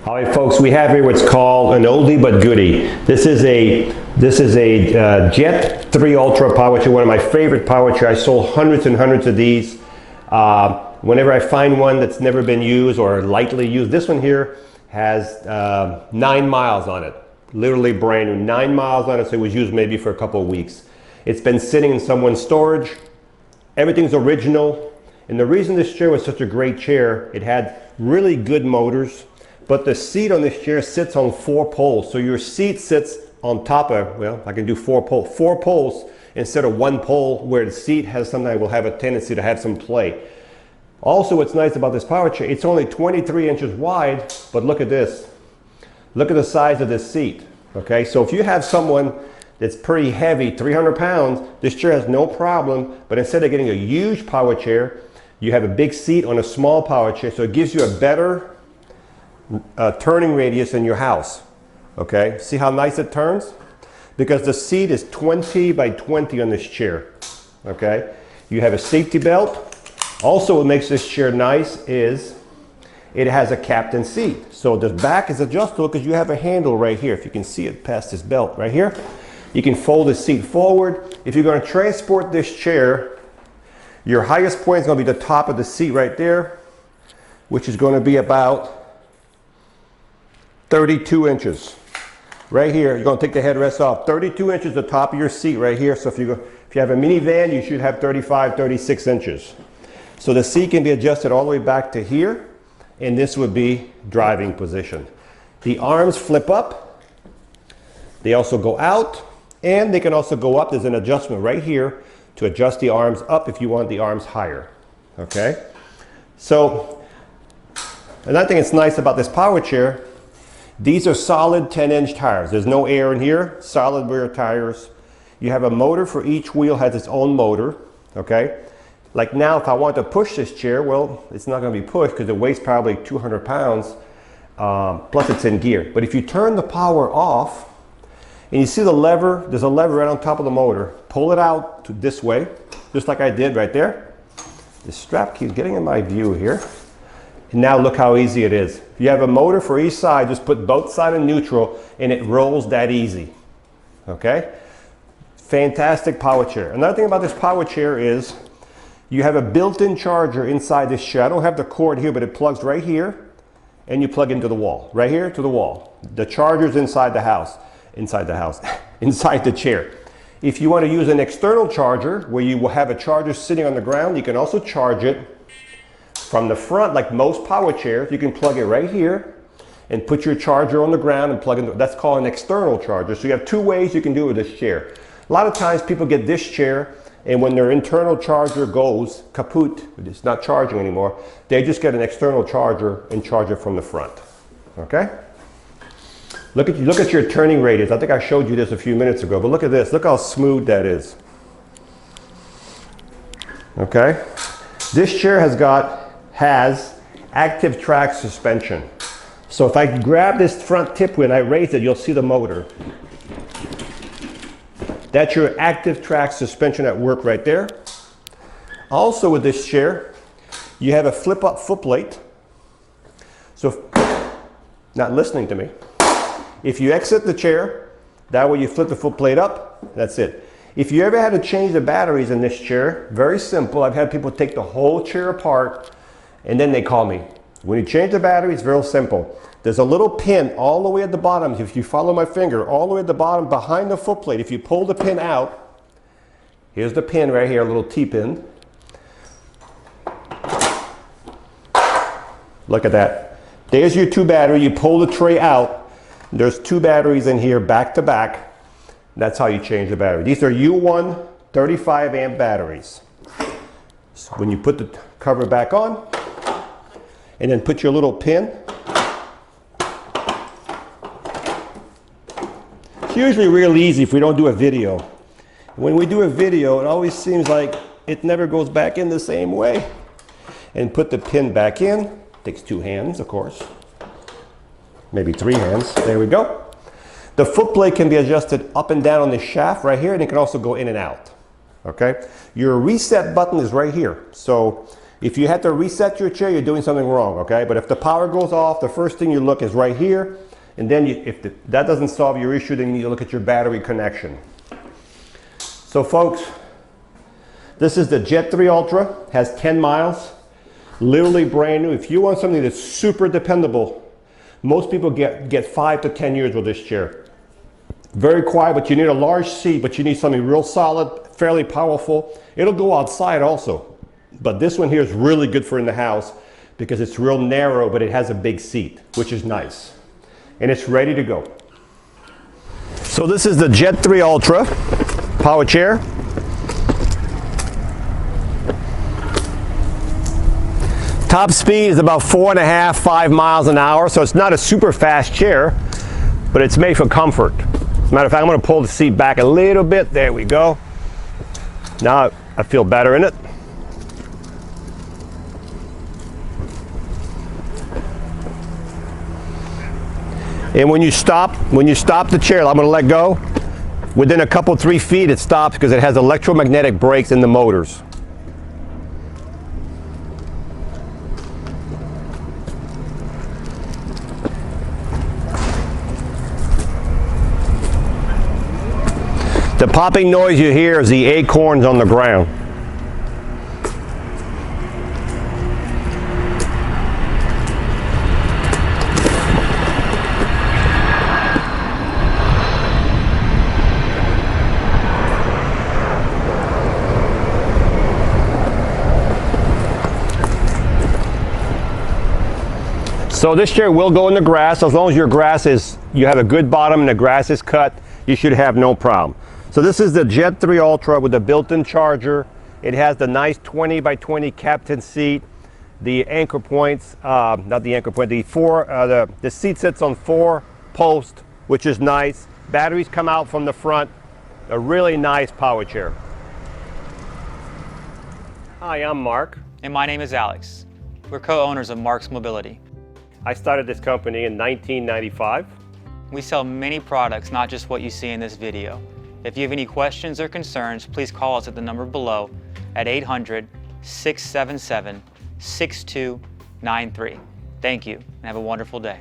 All right, folks, we have here what's called an oldie but goodie. This is a Jet 3 Ultra power chair, one of my favorite power chairs. I sold hundreds and hundreds of these. Whenever I find one that's never been used or lightly used, this one here has 9 miles on it. Literally brand new, 9 miles on it, so it was used maybe for a couple of weeks. It's been sitting in someone's storage. Everything's original. And the reason this chair was such a great chair, it had really good motors. But the seat on this chair sits on 4 poles. So your seat sits on top of, well, I can do 4 poles. 4 poles instead of 1 pole where the seat has sometimes will have a tendency to have some play. Also, what's nice about this power chair, it's only 23 inches wide, but look at this. Look at the size of this seat, okay? So if you have someone that's pretty heavy, 300 pounds, this chair has no problem, but instead of getting a huge power chair, you have a big seat on a small power chair, so it gives you a better turning radius in your house. Okay, see how nice it turns? Because the seat is 20 by 20 on this chair. Okay, you have a safety belt. Also, what makes this chair nice is it has a captain seat. So the back is adjustable because you have a handle right here. If you can see it past this belt right here, you can fold the seat forward. If you're going to transport this chair, your highest point is going to be the top of the seat right there, which is going to be about 32 inches. Right here, you're going to take the headrest off. 32 inches the top of your seat right here. So if you have a minivan, you should have 35, 36 inches. So the seat can be adjusted all the way back to here, and this would be driving position. The arms flip up. They also go out, and they can also go up. There's an adjustment right here to adjust the arms up if you want the arms higher. Okay? So another thing that's nice about this power chair, these are solid 10-inch tires. There's no air in here, solid rear tires. You have a motor for each wheel, has its own motor, okay? Like now, if I want to push this chair, well, it's not gonna be pushed because it weighs probably 200 pounds, plus it's in gear. But if you turn the power off, and you see the lever, there's a lever right on top of the motor. Pull it out to this way, just like I did right there. The strap keeps getting in my view here. And now look how easy it is. If you have a motor for each side, just put both sides in neutral and it rolls that easy. Okay? Fantastic power chair. Another thing about this power chair is you have a built-in charger inside this chair. I don't have the cord here, but it plugs right here and you plug into the wall. Right here to the wall. The charger's inside the house. Inside the chair. If you want to use an external charger where you will have a charger sitting on the ground, you can also charge it from the front, like most power chairs. You can plug it right here and put your charger on the ground and plug in. That's called an external charger. So you have 2 ways you can do it with this chair. A lot of times people get this chair and when their internal charger goes kaput, it's not charging anymore, they just get an external charger and charge it from the front. Okay? Look at your turning radius. I think I showed you this a few minutes ago, but look at this. Look how smooth that is. Okay? This chair has Active-Trac Suspension. So if I grab this front tip wheel and I raise it, you'll see the motor. That's your Active-Trac Suspension at work right there. Also with this chair, you have a flip-up footplate. So, not listening to me. If you exit the chair, that way you flip the footplate up, that's it. If you ever had to change the batteries in this chair, very simple. I've had people take the whole chair apart and then they call me. When you change the battery, it's real simple. There's a little pin all the way at the bottom. If you follow my finger, all the way at the bottom behind the footplate, if you pull the pin out, here's the pin right here, a little T-pin. Look at that. There's your 2 battery. You pull the tray out. There's 2 batteries in here back to back. That's how you change the battery. These are U1 35 amp batteries. So when you put the cover back on and then put your little pin, it's usually real easy if we don't do a video. When we do a video, it always seems like it never goes back in the same way. And put the pin back in. Takes 2 hands, of course. Maybe 3 hands. There we go. The footplate can be adjusted up and down on the shaft right here, and it can also go in and out. Okay? Your reset button is right here. So If you had to reset your chair, you're doing something wrong, okay? But if the power goes off, the first thing you look is right here. And then that doesn't solve your issue, then you need to look at your battery connection. So folks, this is the Jet 3 Ultra, has 10 miles, literally brand new. If you want something that's super dependable, most people get 5 to 10 years with this chair. Very quiet, but you need a large seat, but you need something real solid, fairly powerful. It'll go outside also. But this one here is really good for in the house because it's real narrow, but it has a big seat, which is nice. And it's ready to go. So this is the Jet 3 Ultra power chair. Top speed is about 4.5, 5 miles an hour, so it's not a super fast chair, but it's made for comfort. As a matter of fact, I'm going to pull the seat back a little bit. There we go. Now I feel better in it. And when you stop the chair, I'm going to let go. Within a couple, 3 feet, it stops because it has electromagnetic brakes in the motors. The popping noise you hear is the acorns on the ground. So this chair will go in the grass as long as you have a good bottom and the grass is cut, you should have no problem. So this is the Jet 3 Ultra with the built-in charger. It has the nice 20 by 20 captain seat. The anchor points, not the anchor point, the seat sits on 4 posts, which is nice. Batteries come out from the front. A really nice power chair. Hi, I'm Mark. And my name is Alex. We're co-owners of Marc's Mobility. I started this company in 1995. We sell many products, not just what you see in this video. If you have any questions or concerns, please call us at the number below at 800-677-6293. Thank you, and have a wonderful day.